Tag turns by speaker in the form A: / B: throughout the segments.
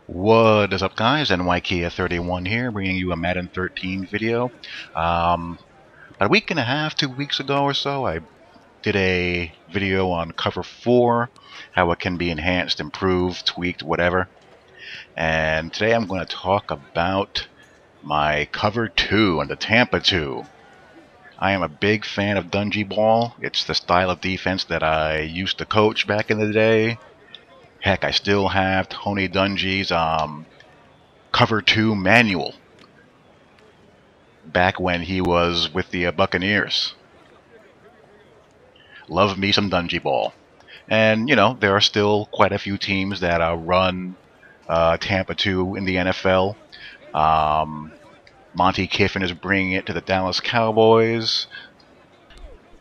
A: What is up, guys? NYKia31 here, bringing you a Madden 13 video. About a week and a half, 2 weeks ago or so, I did a video on Cover 4, how it can be enhanced, improved, tweaked, whatever. And today I'm going to talk about my Cover 2 and the Tampa 2. I am a big fan of Dungy Ball. It's the style of defense that I used to coach back in the day. Heck, I still have Tony Dungy's Cover 2 manual back when he was with the Buccaneers. Love me some Dungy Ball. And, you know, there are still quite a few teams that run Tampa 2 in the NFL. Monty Kiffin is bringing it to the Dallas Cowboys.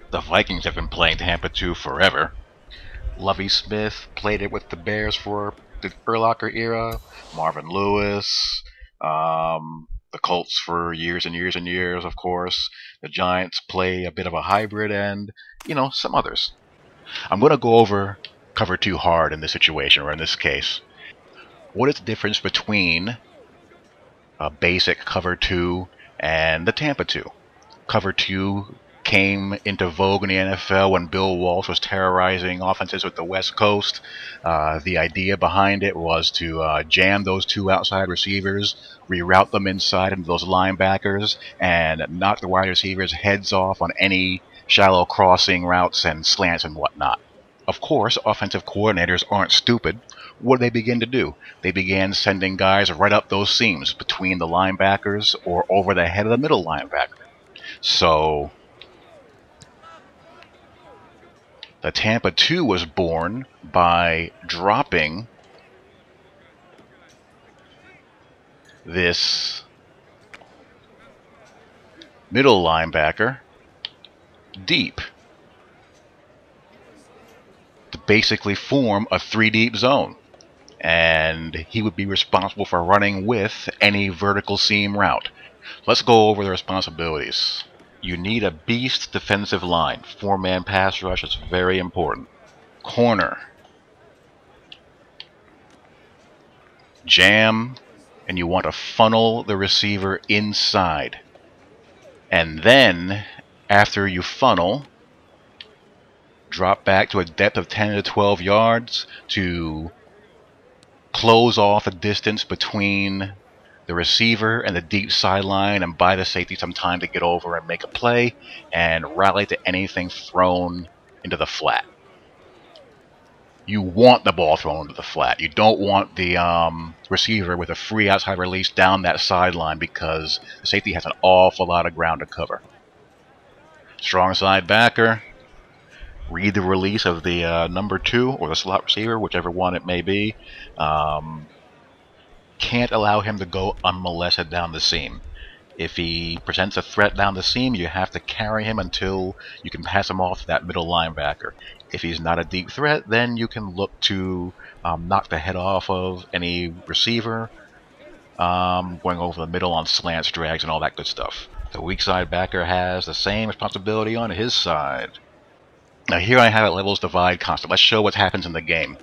A: The Vikings have been playing Tampa 2 forever. Lovie Smith played it with the Bears for the Urlacher era. Marvin Lewis. The Colts for years and years and years, of course. The Giants play a bit of a hybrid, and, you know, some others. I'm going to go over Cover 2 hard in this situation, or in this case. What is the difference between a basic Cover 2 and the Tampa 2? Cover 2 came into vogue in the NFL when Bill Walsh was terrorizing offenses with the West Coast. The idea behind it was to jam those two outside receivers, reroute them inside into those linebackers, and knock the wide receivers' heads off on any shallow crossing routes and slants and whatnot. Of course, offensive coordinators aren't stupid. What did they begin to do? They began sending guys right up those seams between the linebackers or over the head of the middle linebacker. So the Tampa 2 was born by dropping this middle linebacker deep to basically form a 3-deep zone. And he would be responsible for running with any vertical seam route. Let's go over the responsibilities. You need a beast defensive line. 4-man pass rush is very important. Corner. Jam, and you want to funnel the receiver inside. And then, after you funnel, drop back to a depth of 10 to 12 yards to close off the distance between the receiver and the deep sideline, and buy the safety some time to get over and make a play, and rally to anything thrown into the flat. You want the ball thrown into the flat. You don't want the receiver with a free outside release down that sideline, because the safety has an awful lot of ground to cover. Strong side backer. Read the release of the number 2 or the slot receiver, whichever one it may be. Can't allow him to go unmolested down the seam. If he presents a threat down the seam, you have to carry him until you can pass him off to that middle linebacker. If he's not a deep threat, then you can look to knock the head off of any receiver, going over the middle on slants, drags, and all that good stuff. The weak side backer has the same responsibility on his side. Now here I have it levels divide constant. Let's show what happens in the game.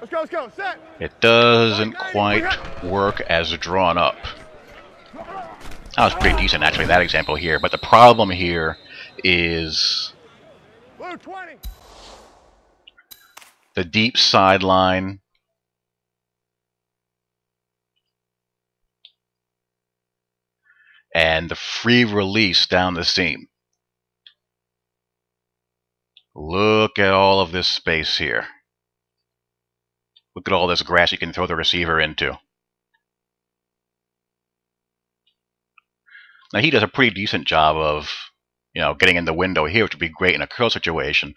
B: Let's go, set.
A: It doesn't quite work as drawn up. That was pretty decent, actually, that example here. But the problem here is the deep sideline and the free release down the seam. Look at all of this space here. Look at all this grass you can throw the receiver into. Now he does a pretty decent job of, you know, getting in the window here, which would be great in a curl situation.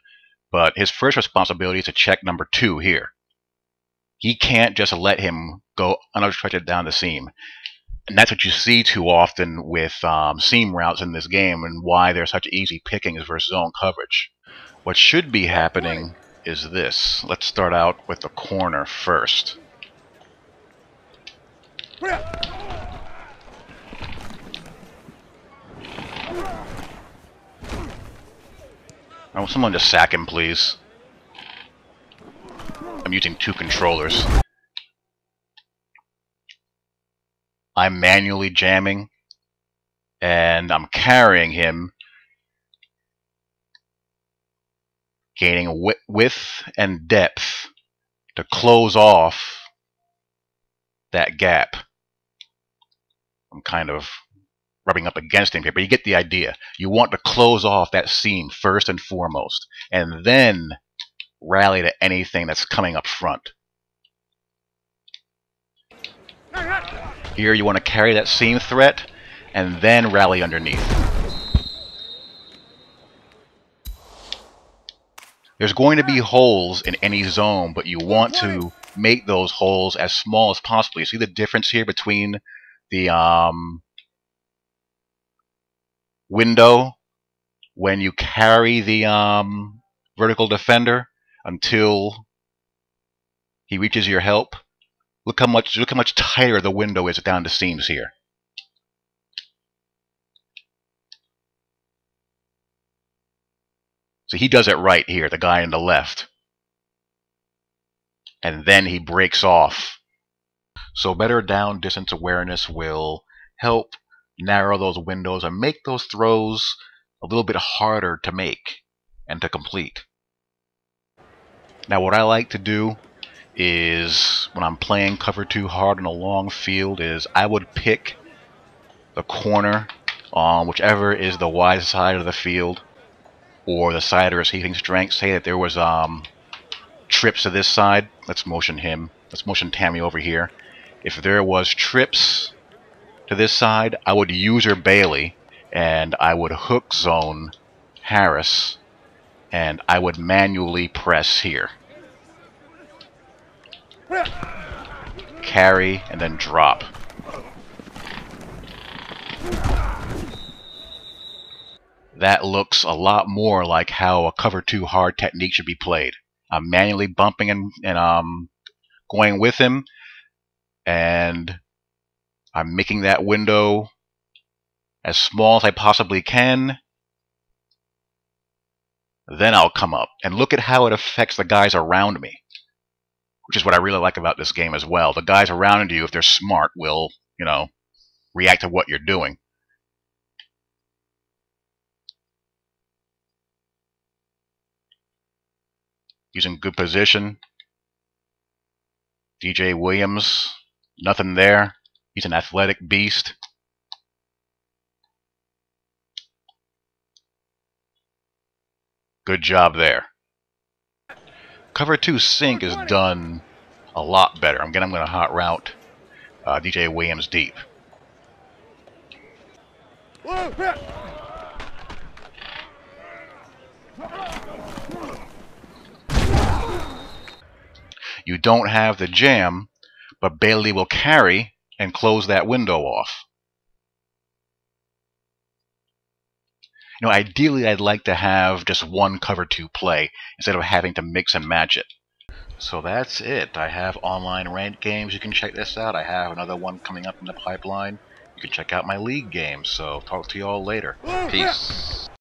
A: But his first responsibility is to check number 2 here. He can't just let him go unobstructed down the seam. And that's what you see too often with seam routes in this game, and why they're such easy pickings versus zone coverage. What should be happening is this. Let's start out with the corner first. I want someone to sack him, please. I'm using 2 controllers. I'm manually jamming, and I'm carrying him, gaining width and depth to close off that gap. I'm kind of rubbing up against him here, but you get the idea. You want to close off that seam first and foremost, and then rally to anything that's coming up front. Here you want to carry that seam threat, and then rally underneath. There's going to be holes in any zone, but you want to make those holes as small as possible. You see the difference here between the window when you carry the vertical defender until he reaches your help. Look how much tighter the window is down the seams here. So he does it right here, the guy on the left. And then he breaks off. So better down distance awareness will help narrow those windows and make those throws a little bit harder to make and to complete. Now what I like to do is, when I'm playing cover 2 hard on a long field, is I would pick the corner on whichever is the wide side of the field, or the side of receiving strength. Say that there was trips to this side. Let's motion him. Let's motion Tammy over here. If there was trips to this side, I would user Bailey, and I would hook zone Harris, and I would manually press here. Carry and then drop. That looks a lot more like how a cover 2 hard technique should be played. I'm manually bumping and going with him, and I'm making that window as small as I possibly can. Then I'll come up and look at how it affects the guys around me, which is what I really like about this game as well. The guys around you, if they're smart, will, react to what you're doing. Using good position. DJ Williams, nothing there. He's an athletic beast. Good job there. Cover 2 sync is done a lot better. I'm going to hot route DJ Williams deep. You don't have the jam, but Bailey will carry and close that window off. Ideally I'd like to have just one cover 2 play instead of having to mix and match it. So that's it. I have online ranked games. You can check this out. I have another one coming up in the pipeline. You can check out my league games. So talk to you all later. Peace.